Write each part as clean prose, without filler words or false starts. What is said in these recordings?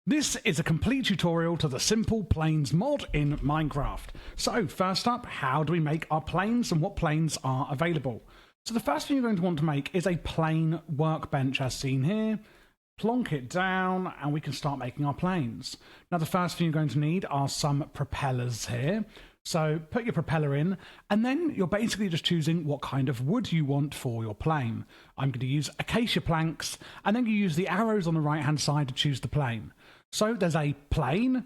This is a complete tutorial to the Simple Planes mod in Minecraft. So first up, how do we make our planes and what planes are available? So the first thing you're going to want to make is a plane workbench as seen here. Plonk it down and we can start making our planes. Now the first thing you're going to need are some propellers here. So put your propeller in and then you're basically just choosing what kind of wood you want for your plane. I'm going to use acacia planks and then you use the arrows on the right hand side to choose the plane. So there's a plane,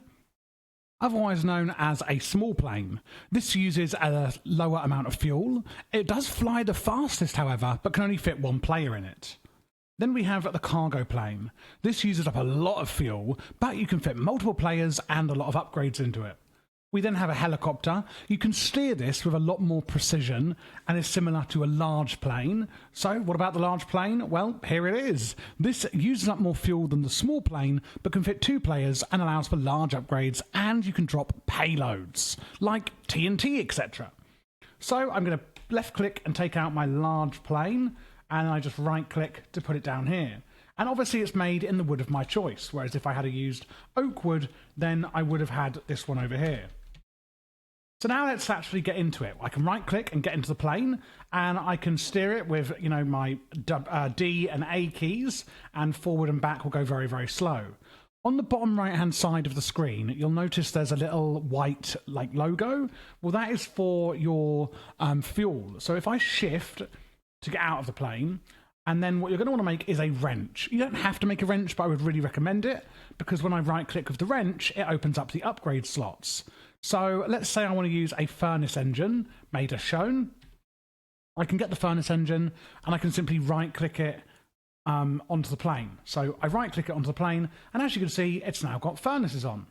otherwise known as a small plane. This uses a lower amount of fuel. It does fly the fastest, however, but can only fit one player in it. Then we have the cargo plane. This uses up a lot of fuel, but you can fit multiple players and a lot of upgrades into it. We then have a helicopter. You can steer this with a lot more precision and is similar to a large plane. So what about the large plane? Well, here it is. This uses up more fuel than the small plane, but can fit two players and allows for large upgrades, and you can drop payloads, like TNT, etc. So I'm going to left click and take out my large plane, and I just right click to put it down here. And obviously it's made in the wood of my choice, whereas if I had used oak wood, then I would have had this one over here. So now let's actually get into it. I can right click and get into the plane, and I can steer it with, my D and A keys, and forward and back will go very, very slow. On the bottom right hand side of the screen, you'll notice there's a little white logo. Well, that is for your fuel. So if I shift to get out of the plane, and then what you're going to want to make is a wrench. You don't have to make a wrench, but I would really recommend it, because when I right click with the wrench, it opens up the upgrade slots. So let's say I want to use a furnace engine, made as shown. I can get the furnace engine and I can simply right click it onto the plane. So I right click it onto the plane, and as you can see, it's now got furnaces on.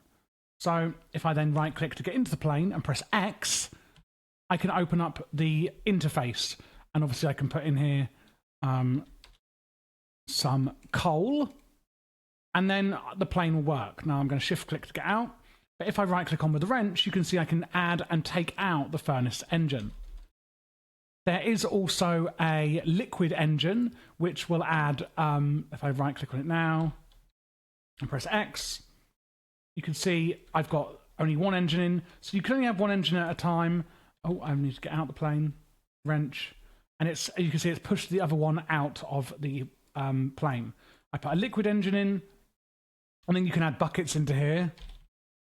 So if I then right click to get into the plane and press X, I can open up the interface, and obviously I can put in here some coal, and then the plane will work. Now I'm going to shift click to get out. But if I right click on with the wrench, you can see I can add and take out the furnace engine. There is also a liquid engine, which will add, if I right click on it now and press X, you can see I've got only one engine in. So you can only have one engine at a time. Oh, I need to get out the plane, wrench. And you can see it's pushed the other one out of the plane. I put a liquid engine in, and then you can add buckets into here.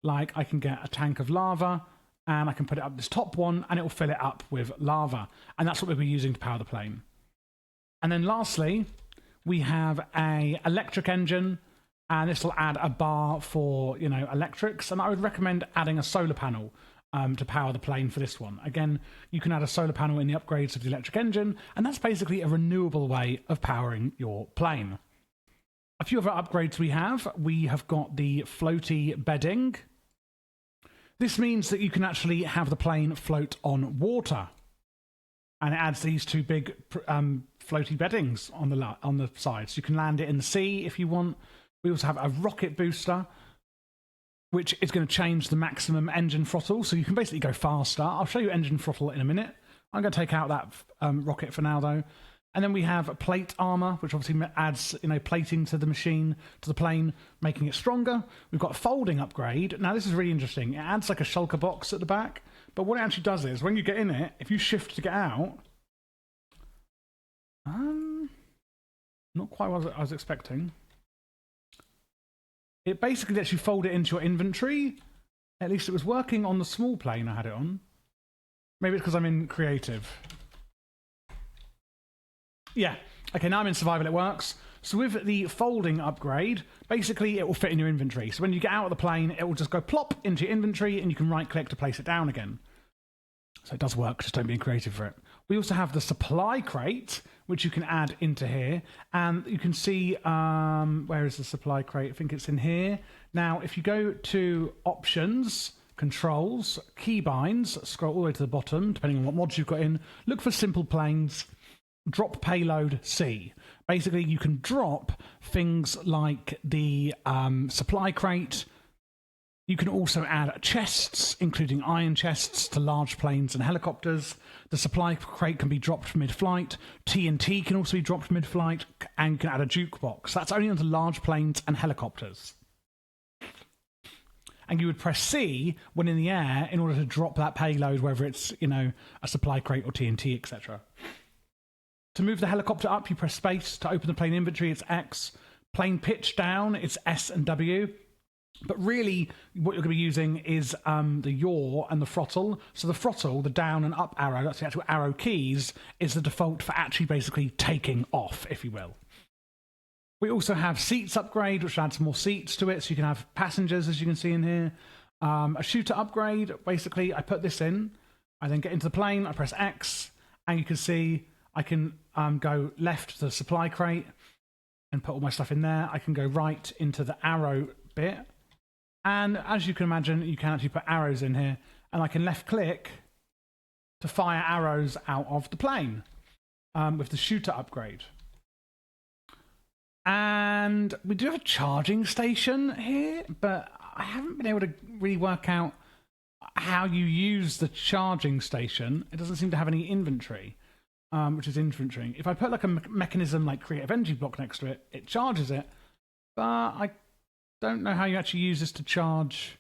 Like I can get a tank of lava and I can put it up this top one and it will fill it up with lava. And that's what we'll be using to power the plane. And then lastly, we have a electric engine, and this will add a bar for, electrics. And I would recommend adding a solar panel to power the plane for this one. Again, you can add a solar panel in the upgrades of the electric engine, and that's basically a renewable way of powering your plane. A few other upgrades we have got the floaty bedding. This means that you can actually have the plane float on water, and it adds these two big floaty beddings on the side, so you can land it in the sea if you want. We also have a rocket booster, which is going to change the maximum engine throttle, so you can basically go faster. I'll show you engine throttle in a minute. I'm going to take out that rocket for now, though. And then we have plate armor, which obviously adds, plating to the machine, to the plane, making it stronger. We've got a folding upgrade. Now, this is really interesting. It adds like a shulker box at the back. But what it actually does is, when you get in it, if you shift to get out, not quite what I was expecting. It basically lets you fold it into your inventory. At least it was working on the small plane I had it on. Maybe it's because I'm in creative. Yeah, okay, now I'm in survival, it works. So with the folding upgrade, basically it will fit in your inventory. So when you get out of the plane, it will just go plop into your inventory and you can right click to place it down again. So it does work, just don't be creative for it. We also have the supply crate, which you can add into here. And you can see, where is the supply crate? I think it's in here. Now, if you go to options, controls, keybinds, scroll all the way to the bottom, depending on what mods you've got in, look for simple planes. Drop payload C. Basically, you can drop things like the supply crate. You can also add chests, including iron chests, to large planes and helicopters. The supply crate can be dropped mid-flight. TNT can also be dropped mid-flight, and you can add a jukebox. That's only onto large planes and helicopters. and you would press C when in the air in order to drop that payload, whether it's, you know, a supply crate or TNT, etc. To move the helicopter up, you press space. To open the plane inventory, it's X. Plane pitch down, it's S and W. But really, what you're going to be using is the yaw and the throttle. So the throttle, the down and up arrow, that's the actual arrow keys, is the default for actually basically taking off, if you will. We also have seats upgrade, which adds more seats to it, so you can have passengers, as you can see in here. A shooter upgrade, basically, I put this in. I then get into the plane, I press X, and you can see I can go left to the supply crate and put all my stuff in there. I can go right into the arrow bit. And as you can imagine, you can actually put arrows in here. And I can left click to fire arrows out of the plane with the shooter upgrade. And we do have a charging station here, but I haven't been able to really work out how you use the charging station. It doesn't seem to have any inventory, which is interesting. If I put like a mechanism like creative energy block next to it, it charges it. But I don't know how you actually use this to charge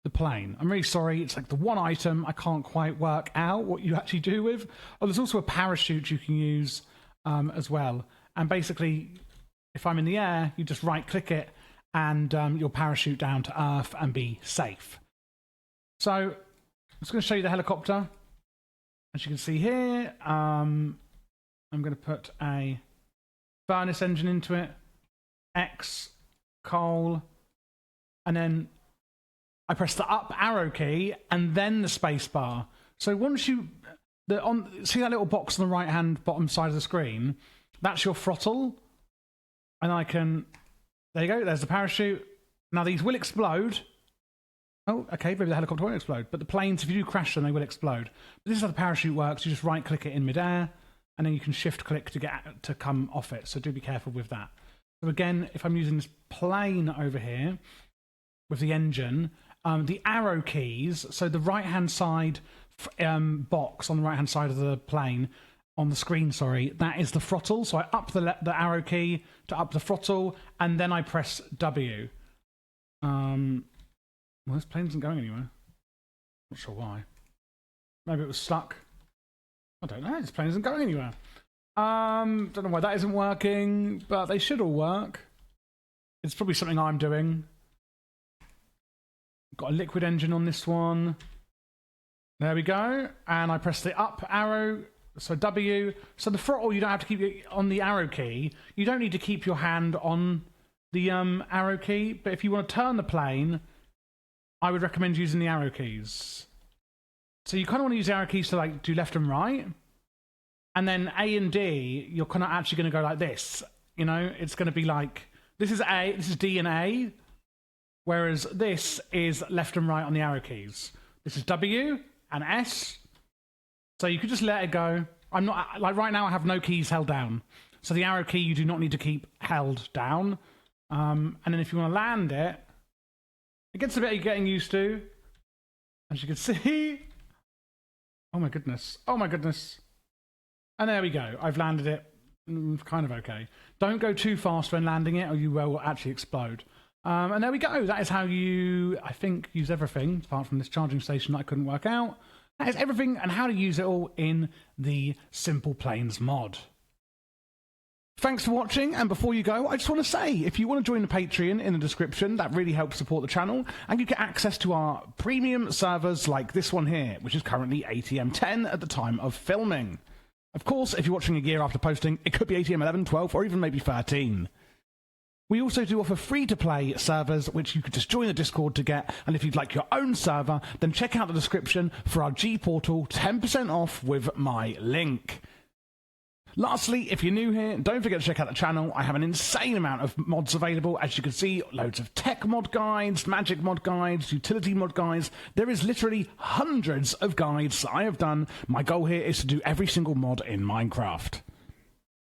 the plane. I'm really sorry. It's like the one item I can't quite work out what you actually do with. Oh, there's also a parachute you can use as well. And basically, if I'm in the air, you just right-click it and you'll parachute down to Earth and be safe. So I'm just going to show you the helicopter. As you can see here, I'm going to put a furnace engine into it. X, coal, and then I press the up arrow key and then the space bar. So once you see that little box on the right hand bottom side of the screen, that's your throttle, and I can, there you go, there's the parachute. Now these will explode. Oh, okay, maybe the helicopter won't explode, but the planes, if you do crash them, they will explode. But this is how the parachute works. You just right click it in midair and then you can shift click to come off it, so do be careful with that. So again, if I'm using this plane over here with the engine, the arrow keys, so the right-hand side box on the right-hand side of the plane, on the screen, sorry, that is the throttle. So I up the arrow key to up the throttle, and then I press W. Well, this plane isn't going anywhere. Not sure why. Maybe it was stuck. I don't know, this plane isn't going anywhere. Don't know why that isn't working, but they should all work. It's probably something I'm doing. Got a liquid engine on this one. There we go. And I press the up arrow, so W. So the throttle, you don't have to keep it on the arrow key. You don't need to keep your hand on the arrow key, but if you want to turn the plane, I would recommend using the arrow keys. So you kind of want to use the arrow keys to like do left and right. And then A and D, you're kind of actually going to go like this. You know, it's going to be like, this is A, this is D and A. Whereas this is left and right on the arrow keys. This is W and S. So you could just let it go. I'm not, like right now I have no keys held down. So the arrow key you do not need to keep held down. And then if you want to land it, it gets a bit of getting used to. As you can see. Oh my goodness. Oh my goodness. And there we go. I've landed it kind of okay. Don't go too fast when landing it or you will actually explode. And there we go. That is how you, I think, use everything, apart from this charging station that I couldn't work out. That is everything and how to use it all in the Simple Planes mod. Thanks for watching, and before you go, I just want to say, if you want to join the Patreon in the description, that really helps support the channel, and you get access to our premium servers like this one here, which is currently ATM 10 at the time of filming. Of course, if you're watching a year after posting, it could be ATM 11, 12, or even maybe 13. We also do offer free-to-play servers, which you could just join the Discord to get, and if you'd like your own server, then check out the description for our G Portal 10% off with my link. Lastly, if you're new here, don't forget to check out the channel. I have an insane amount of mods available. As you can see, loads of tech mod guides, magic mod guides, utility mod guides. There is literally hundreds of guides that I have done. My goal here is to do every single mod in Minecraft.